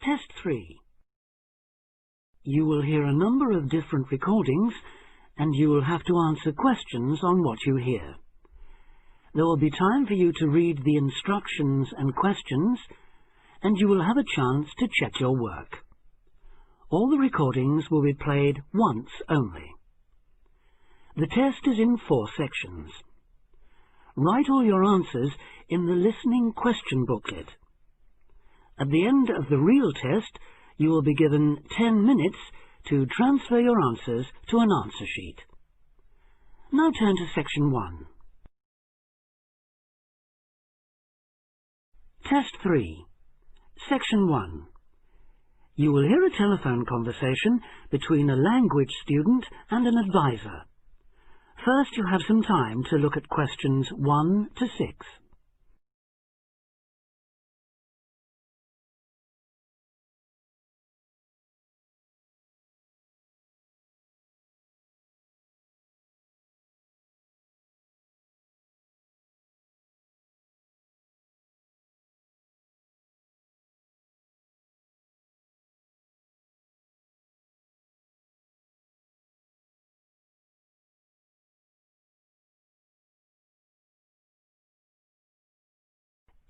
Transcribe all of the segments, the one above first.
Test 3. You will hear a number of different recordings, and you will have to answer questions on what you hear. There will be time for you to read the instructions and questions, and you will have a chance to check your work. All the recordings will be played once only. The test is in 4 sections. Write all your answers in the listening question booklet. At the end of the real test, you will be given 10 minutes to transfer your answers to an answer sheet. Now turn to Section 1. Test 3. Section 1. You will hear a telephone conversation between a language student and an advisor. First, you have some time to look at questions 1 to 6.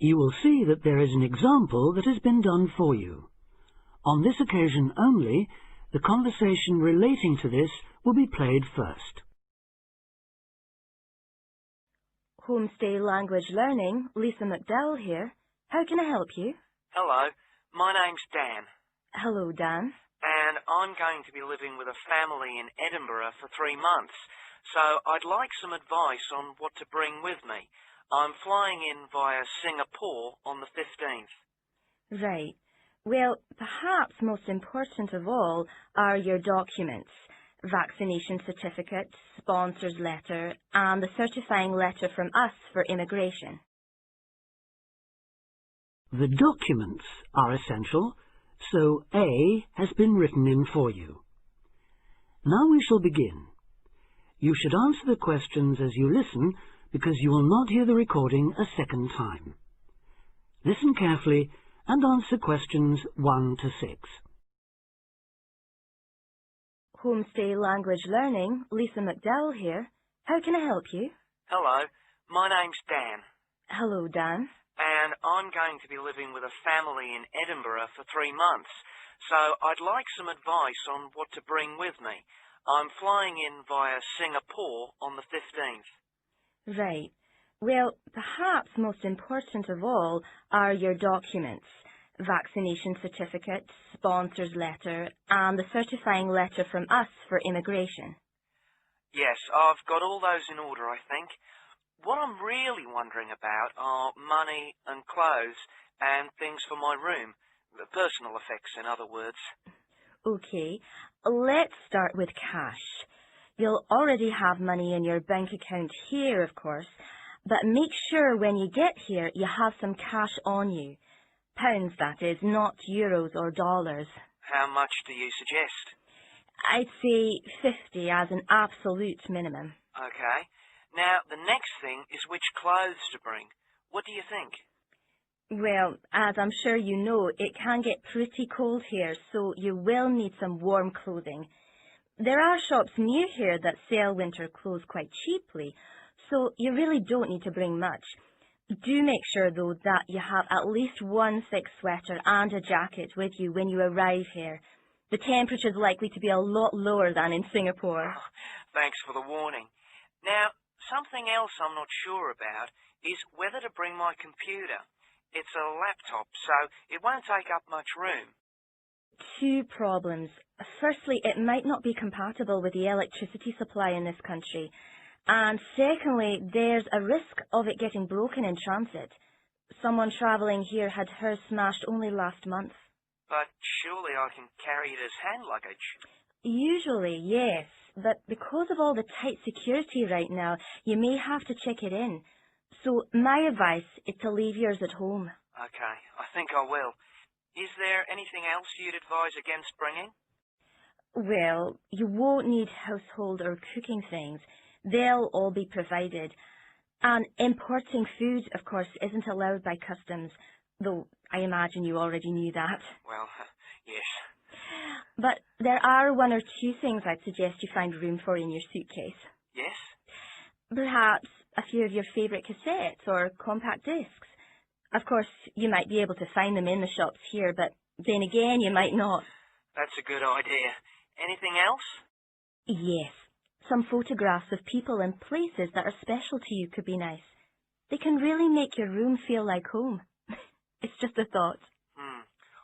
You will see that there is an example that has been done for you. On this occasion only, the conversation relating to this will be played first. Homestay Language Learning, Lisa McDowell here. How can I help you? Hello, my name's Dan. Hello, Dan. And I'm going to be living with a family in Edinburgh for 3 months, so I'd like some advice on what to bring with me. I'm flying in via Singapore on the 15th. Right. Well, perhaps most important of all are your documents, vaccination certificate, sponsor's letter, and the certifying letter from us for immigration. The documents are essential, so A has been written in for you. Now we shall begin. You should answer the questions as you listen, because you will not hear the recording a second time. Listen carefully and answer questions 1 to 6. Homestay Language Learning, Lisa McDowell here. How can I help you? Hello, my name's Dan. Hello, Dan. And I'm going to be living with a family in Edinburgh for 3 months, so I'd like some advice on what to bring with me. I'm flying in via Singapore on the 15th. Right. Well, perhaps most important of all are your documents, vaccination certificate, sponsor's letter, and the certifying letter from us for immigration. Yes, I've got all those in order, I think. What I'm really wondering about are money and clothes and things for my room, the personal effects, in other words. Okay, let's start with cash. You'll already have money in your bank account here, of course, but make sure when you get here you have some cash on you. Pounds, that is, not euros or dollars. How much do you suggest? I'd say 50 as an absolute minimum. Okay. Now, the next thing is which clothes to bring. What do you think? Well, as I'm sure you know, it can get pretty cold here, so you will need some warm clothing. There are shops near here that sell winter clothes quite cheaply, so you really don't need to bring much. Do make sure, though, that you have at least one thick sweater and a jacket with you when you arrive here. The temperature is likely to be a lot lower than in Singapore. Oh, thanks for the warning. Now, something else I'm not sure about is whether to bring my computer. It's a laptop, so it won't take up much room. 2 problems. Firstly, it might not be compatible with the electricity supply in this country. And secondly, there's a risk of it getting broken in transit. Someone travelling here had hers smashed only last month. But surely I can carry it as hand luggage. Usually, yes. But because of all the tight security right now, you may have to check it in. So my advice is to leave yours at home. Okay, I think I will. Is there anything else you'd advise against bringing? Well, you won't need household or cooking things. They'll all be provided. And importing food, of course, isn't allowed by customs. though I imagine you already knew that. Well, yes. But there are one or two things I'd suggest you find room for in your suitcase. Yes? Perhaps a few of your favourite cassettes or compact discs. Of course, you might be able to find them in the shops here, but then again, you might not. That's a good idea. Anything else? Yes. Some photographs of people and places that are special to you could be nice. They can really make your room feel like home. It's just a thought.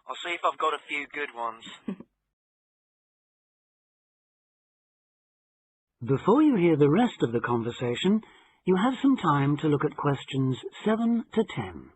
I'll see if I've got a few good ones. Before you hear the rest of the conversation, you have some time to look at questions 7 to 10.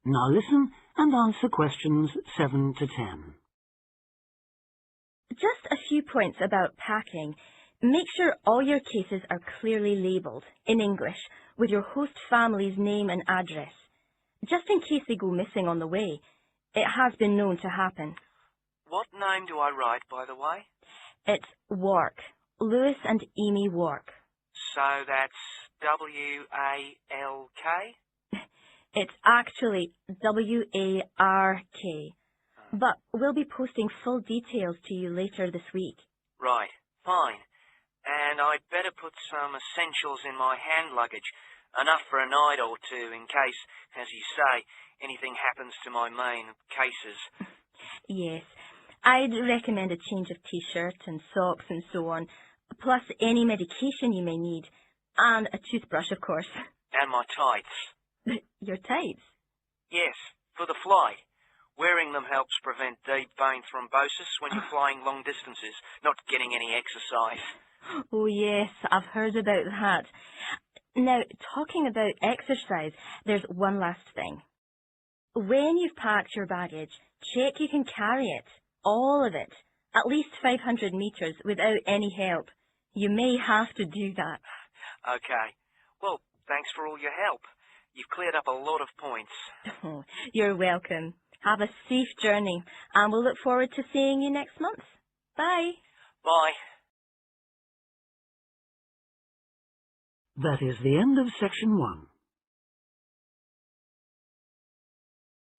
Now listen and answer questions 7 to 10. Just a few points about packing. Make sure all your cases are clearly labelled, in English, with your host family's name and address. Just in case they go missing on the way. It has been known to happen. What name do I write, by the way? It's Wark. Lewis and Amy Wark. So that's W-A-L-K? It's actually W-A-R-K. But we'll be posting full details to you later this week. Right, fine. And I'd better put some essentials in my hand luggage, enough for a night or two in case, as you say, anything happens to my main cases. Yes, I'd recommend a change of t-shirt and socks and so on, plus any medication you may need, and a toothbrush, of course. And my tights. Your tights? Yes, for the flight. Wearing them helps prevent deep vein thrombosis when you're flying long distances, not getting any exercise. Oh yes, I've heard about that. Now, talking about exercise, there's one last thing. When you've packed your baggage, check you can carry it, all of it, at least 500 metres without any help. You may have to do that. Okay. Well, thanks for all your help. You've cleared up a lot of points. Oh, you're welcome. Have a safe journey, and we'll look forward to seeing you next month. Bye. Bye. That is the end of section 1.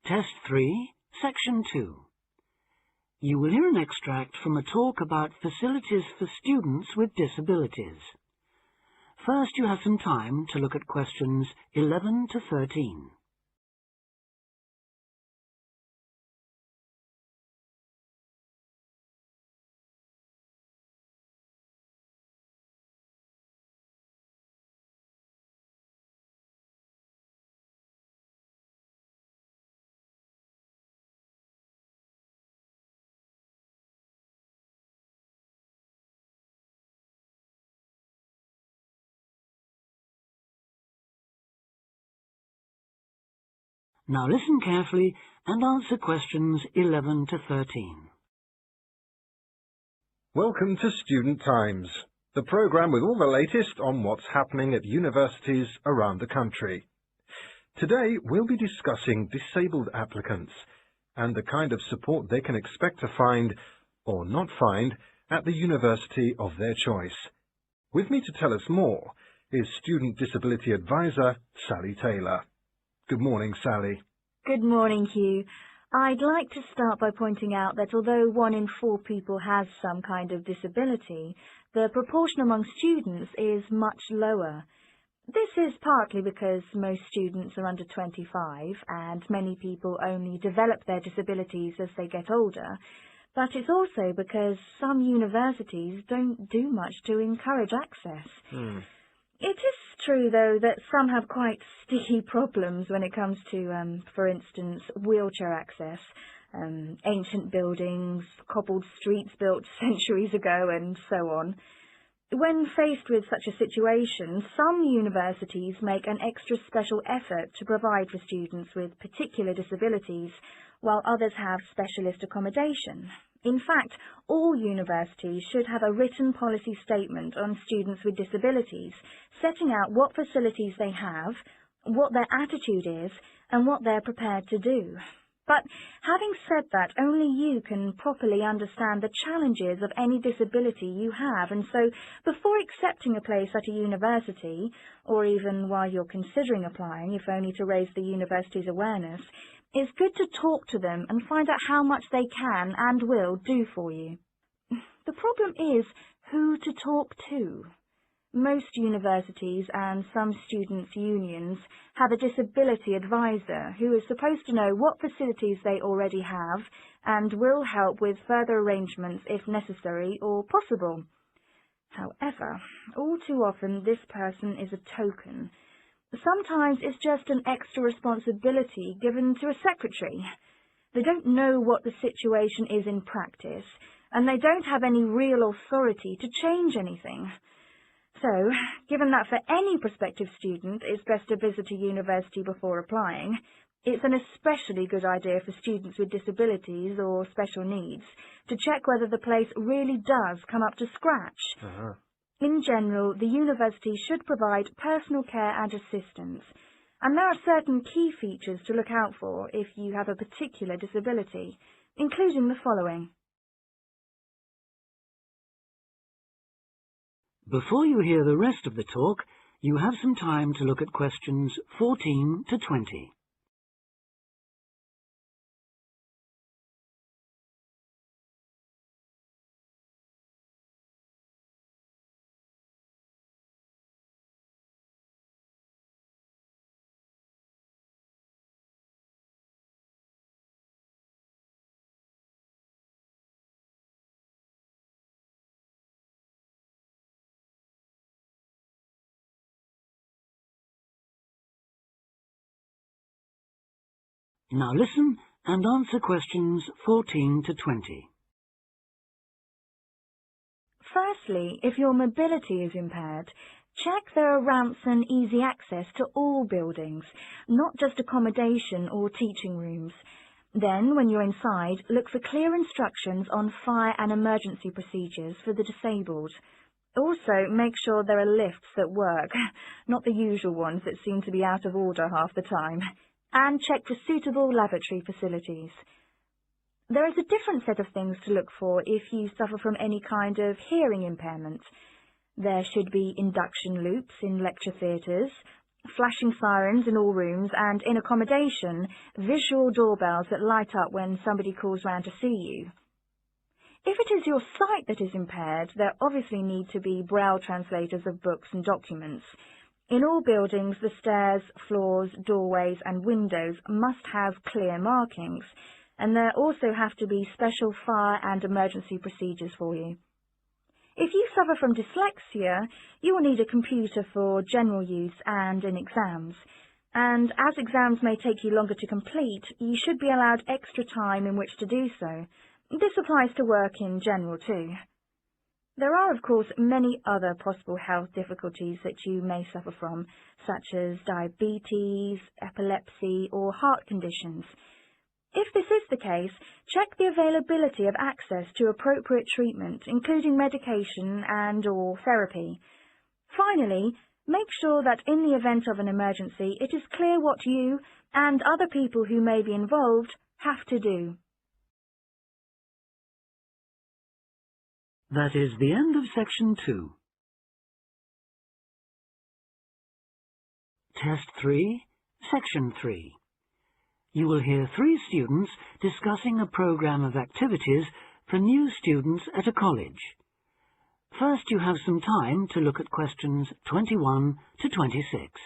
Test 3, section 2. You will hear an extract from a talk about facilities for students with disabilities. First, you have some time to look at questions 11 to 13. Now listen carefully and answer questions 11 to 13. Welcome to Student Times, the programme with all the latest on what's happening at universities around the country. Today we'll be discussing disabled applicants and the kind of support they can expect to find, or not find, at the university of their choice. With me to tell us more is Student Disability Advisor Sally Taylor. Good morning, Sally. Good morning, Hugh. I'd like to start by pointing out that although 1 in 4 people has some kind of disability, the proportion among students is much lower. This is partly because most students are under 25 and many people only develop their disabilities as they get older, but it's also because some universities don't do much to encourage access. It is true, though, that some have quite sticky problems when it comes to, for instance, wheelchair access, ancient buildings, cobbled streets built centuries ago, and so on. When faced with such a situation, some universities make an extra special effort to provide for students with particular disabilities, while others have specialist accommodation. In fact, all universities should have a written policy statement on students with disabilities, setting out what facilities they have, what their attitude is, and what they're prepared to do. But having said that, only you can properly understand the challenges of any disability you have, and so before accepting a place at a university, or even while you're considering applying, if only to raise the university's awareness, it's good to talk to them and find out how much they can and will do for you. The problem is who to talk to. Most universities and some students' unions have a disability advisor who is supposed to know what facilities they already have and will help with further arrangements if necessary or possible. However, all too often this person is a token. Sometimes it's just an extra responsibility given to a secretary. They don't know what the situation is in practice, and they don't have any real authority to change anything. So, given that for any prospective student it's best to visit a university before applying, it's an especially good idea for students with disabilities or special needs to check whether the place really does come up to scratch. In general, the university should provide personal care and assistance, and there are certain key features to look out for if you have a particular disability, including the following. Before you hear the rest of the talk, you have some time to look at questions 14 to 20. Now listen and answer questions 14 to 20. Firstly, if your mobility is impaired, check there are ramps and easy access to all buildings, not just accommodation or teaching rooms. Then, when you're inside, look for clear instructions on fire and emergency procedures for the disabled. Also, make sure there are lifts that work, not the usual ones that seem to be out of order half the time. And check for suitable lavatory facilities. There is a different set of things to look for if you suffer from any kind of hearing impairment. There should be induction loops in lecture theatres, flashing sirens in all rooms, and in accommodation, visual doorbells that light up when somebody calls round to see you. If it is your sight that is impaired, there obviously need to be braille translators of books and documents. In all buildings, the stairs, floors, doorways and windows must have clear markings, and there also have to be special fire and emergency procedures for you. If you suffer from dyslexia, you will need a computer for general use and in exams. And as exams may take you longer to complete, you should be allowed extra time in which to do so. This applies to work in general too. There are, of course, many other possible health difficulties that you may suffer from, such as diabetes, epilepsy, or heart conditions. If this is the case, check the availability of access to appropriate treatment, including medication and/or therapy. Finally, make sure that in the event of an emergency, it is clear what you and other people who may be involved have to do. That is the end of section 2. Test 3, section 3. You will hear 3 students discussing a program of activities for new students at a college. First, you have some time to look at questions 21 to 26.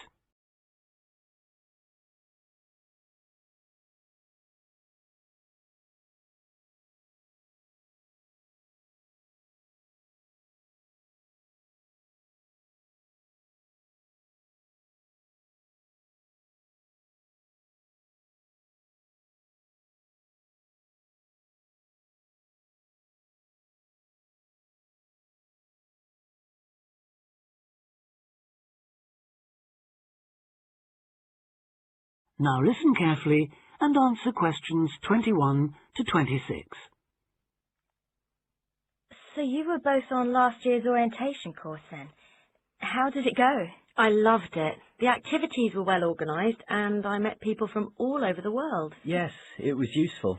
Now listen carefully and answer questions 21 to 26. So you were both on last year's orientation course then. How did it go? I loved it. The activities were well organised and I met people from all over the world. Yes, it was useful.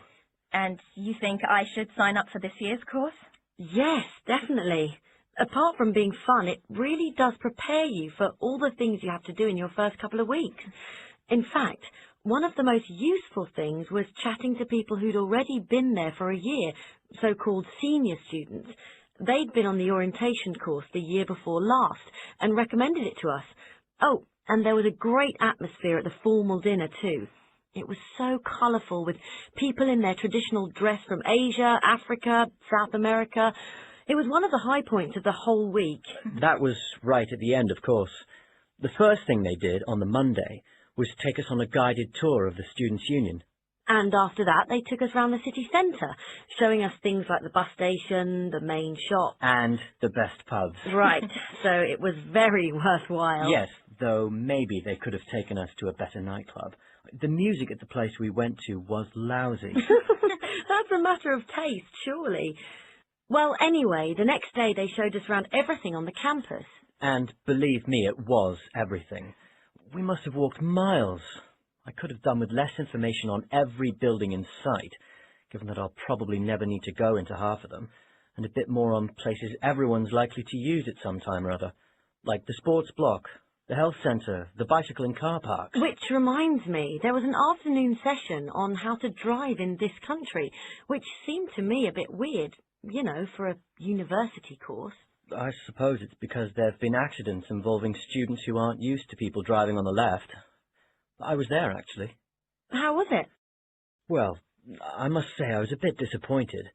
And you think I should sign up for this year's course? Yes, definitely. Apart from being fun, it really does prepare you for all the things you have to do in your first couple of weeks. In fact, one of the most useful things was chatting to people who'd already been there for a year, so-called senior students. They'd been on the orientation course the year before last and recommended it to us. Oh, and there was a great atmosphere at the formal dinner too. It was so colourful, with people in their traditional dress from Asia, Africa, South America. It was one of the high points of the whole week. That was right at the end, of course. The first thing they did on the Monday was take us on a guided tour of the Students' Union. And after that, they took us round the city centre, showing us things like the bus station, the main shop. And the best pubs. Right, so it was very worthwhile. Yes, though maybe they could have taken us to a better nightclub. The music at the place we went to was lousy. That's a matter of taste, surely. Well, anyway, the next day they showed us around everything on the campus. And believe me, it was everything. We must have walked miles. I could have done with less information on every building in sight, given that I'll probably never need to go into half of them, and a bit more on places everyone's likely to use at some time or other, like the sports block, the health centre, the bicycle and car parks. Which reminds me, there was an afternoon session on how to drive in this country, which seemed to me a bit weird, you know, for a university course. I suppose it's because there have been accidents involving students who aren't used to people driving on the left. I was there, actually. How was it? Well, I must say I was a bit disappointed.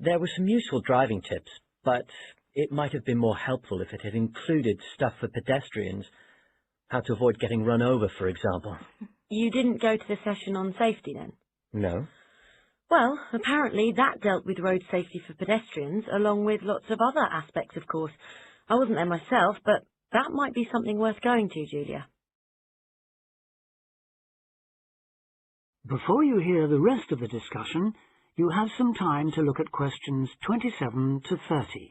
There were some useful driving tips, but it might have been more helpful if it had included stuff for pedestrians. How to avoid getting run over, for example. You didn't go to the session on safety then? No. Well, apparently that dealt with road safety for pedestrians, along with lots of other aspects, of course. I wasn't there myself, but that might be something worth going to, Julia. Before you hear the rest of the discussion, you have some time to look at questions 27 to 30.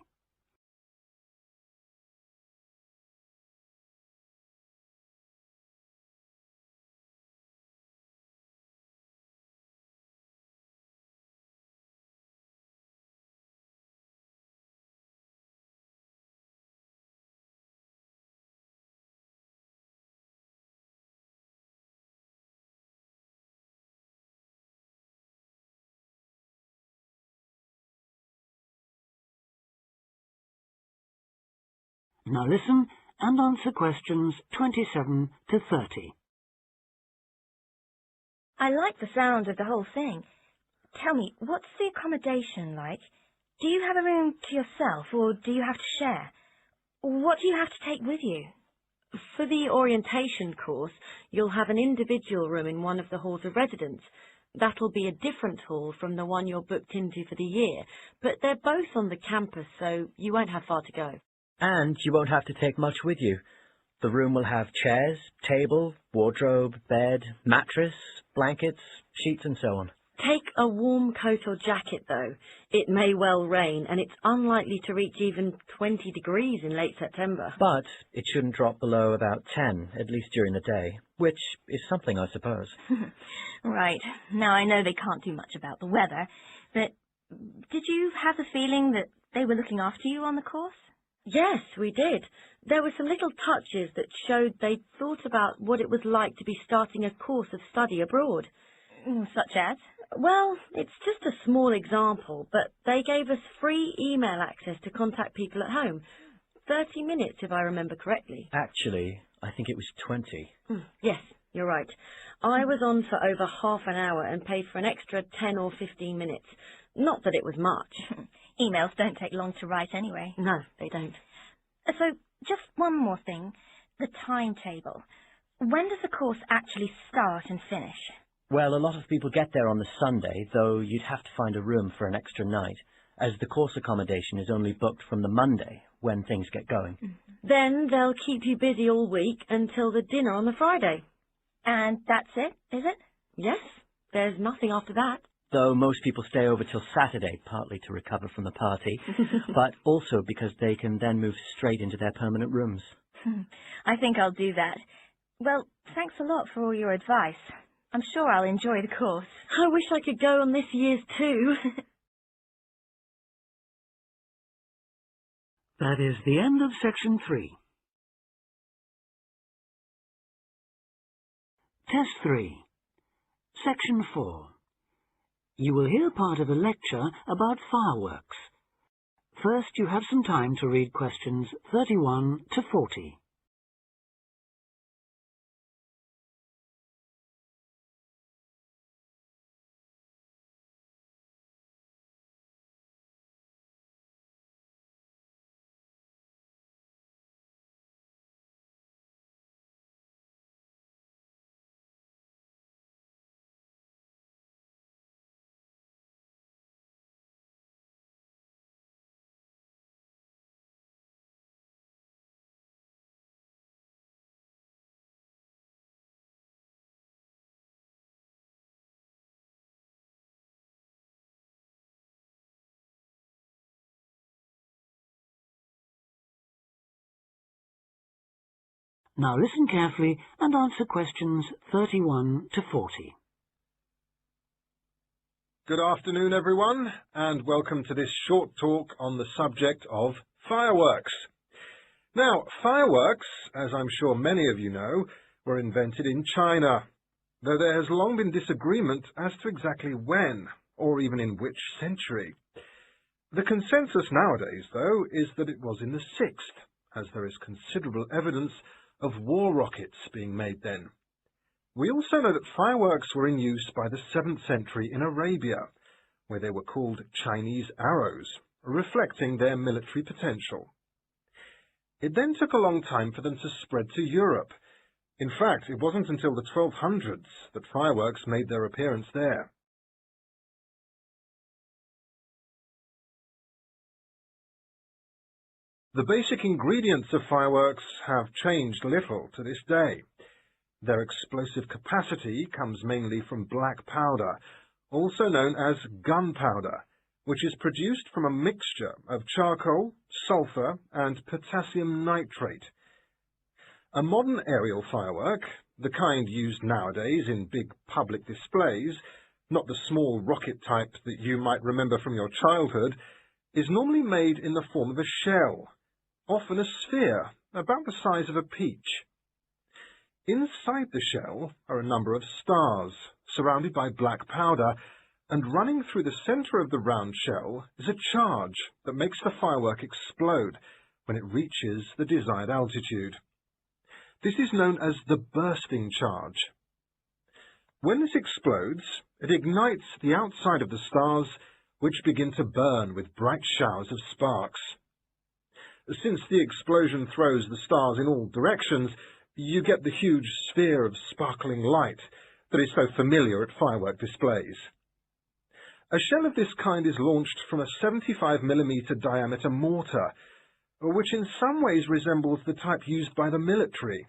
Now listen and answer questions 27 to 30. I like the sound of the whole thing. Tell me, what's the accommodation like? Do you have a room to yourself, or do you have to share? What do you have to take with you? For the orientation course, you'll have an individual room in one of the halls of residence. That'll be a different hall from the one you're booked into for the year, but they're both on the campus, so you won't have far to go. And you won't have to take much with you. The room will have chairs, table, wardrobe, bed, mattress, blankets, sheets and so on. Take a warm coat or jacket, though. It may well rain, and it's unlikely to reach even 20 degrees in late September. But it shouldn't drop below about 10, at least during the day, which is something, I suppose. Right. Now, I know they can't do much about the weather, but did you have the feeling that they were looking after you on the course? Yes, we did. There were some little touches that showed they'd thought about what it was like to be starting a course of study abroad. Such as? Well, it's just a small example, but they gave us free email access to contact people at home. 30 minutes, if I remember correctly. Actually, I think it was 20. Yes, you're right. I was on for over half an hour and paid for an extra 10 or 15 minutes. Not that it was much. Emails don't take long to write anyway. No, they don't. So, just one more thing. The timetable. When does the course actually start and finish? Well, a lot of people get there on the Sunday, though you'd have to find a room for an extra night, as the course accommodation is only booked from the Monday, when things get going. Then they'll keep you busy all week until the dinner on the Friday. And that's it, is it? Yes, there's nothing after that. Though most people stay over till Saturday, partly to recover from the party, but also because they can then move straight into their permanent rooms. I think I'll do that. Well, thanks a lot for all your advice. I'm sure I'll enjoy the course. I wish I could go on this year's too. That is the end of section 3. Test 3. Section 4. You will hear part of a lecture about fireworks. First, you have some time to read questions 31 to 40. Now listen carefully and answer questions 31 to 40. Good afternoon, everyone, and welcome to this short talk on the subject of fireworks. Now, fireworks, as I'm sure many of you know, were invented in China, though there has long been disagreement as to exactly when, or even in which century. The consensus nowadays, though, is that it was in the 6th, as there is considerable evidence of war rockets being made then. We also know that fireworks were in use by the 7th century in Arabia, where they were called Chinese arrows, reflecting their military potential. It then took a long time for them to spread to Europe. In fact, it wasn't until the 1200s that fireworks made their appearance there. The basic ingredients of fireworks have changed little to this day. Their explosive capacity comes mainly from black powder, also known as gunpowder, which is produced from a mixture of charcoal, sulfur, and potassium nitrate. A modern aerial firework, the kind used nowadays in big public displays, not the small rocket type that you might remember from your childhood, is normally made in the form of a shell, often a sphere about the size of a peach. Inside the shell are a number of stars, surrounded by black powder, and running through the center of the round shell is a charge that makes the firework explode when it reaches the desired altitude. This is known as the bursting charge. When this explodes, it ignites the outside of the stars, which begin to burn with bright showers of sparks. Since the explosion throws the stars in all directions, you get the huge sphere of sparkling light that is so familiar at firework displays. A shell of this kind is launched from a 75mm diameter mortar, which in some ways resembles the type used by the military.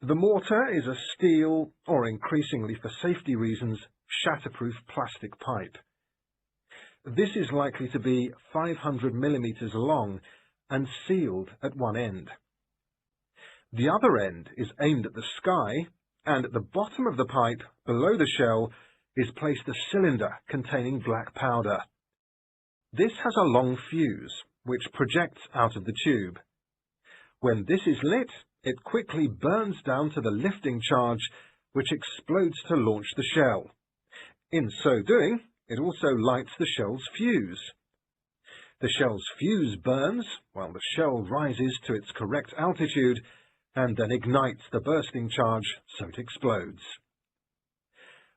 The mortar is a steel, or increasingly for safety reasons, shatterproof plastic pipe. This is likely to be 500mm long and sealed at one end. The other end is aimed at the sky, and at the bottom of the pipe, below the shell, is placed a cylinder containing black powder. This has a long fuse, which projects out of the tube. When this is lit, it quickly burns down to the lifting charge, which explodes to launch the shell. In so doing, it also lights the shell's fuse. The shell's fuse burns while the shell rises to its correct altitude and then ignites the bursting charge so it explodes.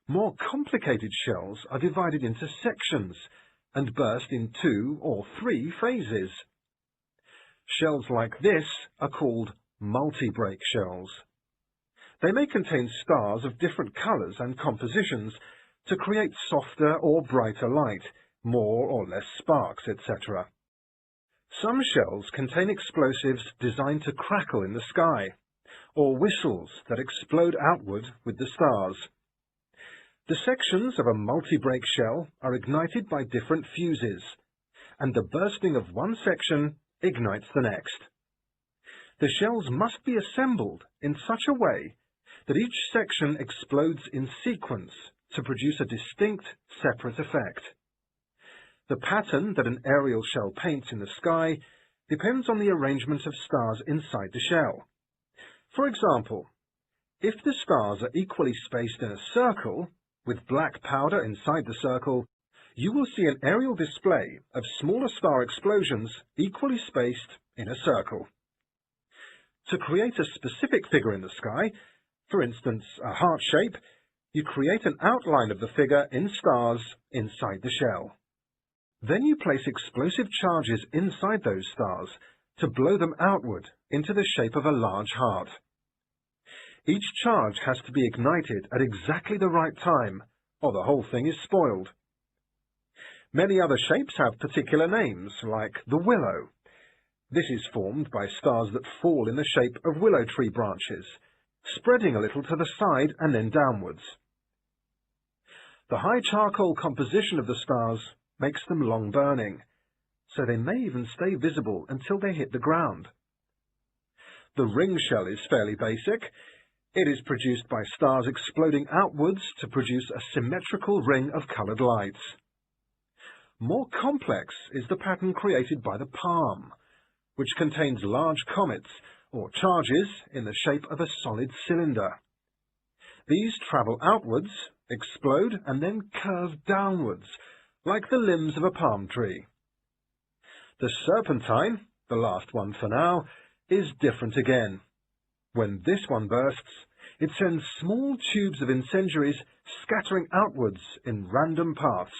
More complicated shells are divided into sections and burst in 2 or 3 phases. Shells like this are called multi-break shells. They may contain stars of different colours and compositions to create softer or brighter light, more or less sparks, etc. Some shells contain explosives designed to crackle in the sky, or whistles that explode outward with the stars. The sections of a multi-break shell are ignited by different fuses, and the bursting of one section ignites the next. The shells must be assembled in such a way that each section explodes in sequence to produce a distinct, separate effect. The pattern that an aerial shell paints in the sky depends on the arrangement of stars inside the shell. For example, if the stars are equally spaced in a circle, with black powder inside the circle, you will see an aerial display of smaller star explosions equally spaced in a circle. To create a specific figure in the sky, for instance a heart shape, you create an outline of the figure in stars inside the shell. Then you place explosive charges inside those stars to blow them outward into the shape of a large heart. Each charge has to be ignited at exactly the right time, or the whole thing is spoiled. Many other shapes have particular names, like the willow. This is formed by stars that fall in the shape of willow tree branches, spreading a little to the side and then downwards. The high charcoal composition of the stars makes them long-burning, so they may even stay visible until they hit the ground. The ring shell is fairly basic. It is produced by stars exploding outwards to produce a symmetrical ring of coloured lights. More complex is the pattern created by the palm, which contains large comets or charges in the shape of a solid cylinder. These travel outwards, explode, and then curve downwards, like the limbs of a palm tree. The serpentine, the last one for now, is different again. When this one bursts, it sends small tubes of incendiaries scattering outwards in random paths,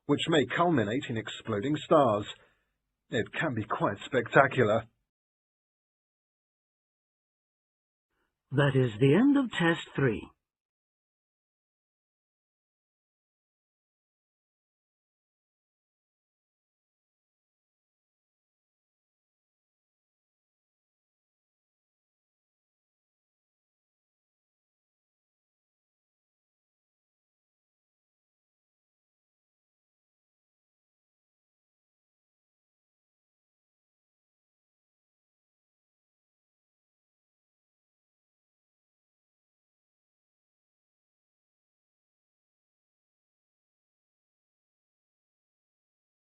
which may culminate in exploding stars. It can be quite spectacular. That is the end of Test 3.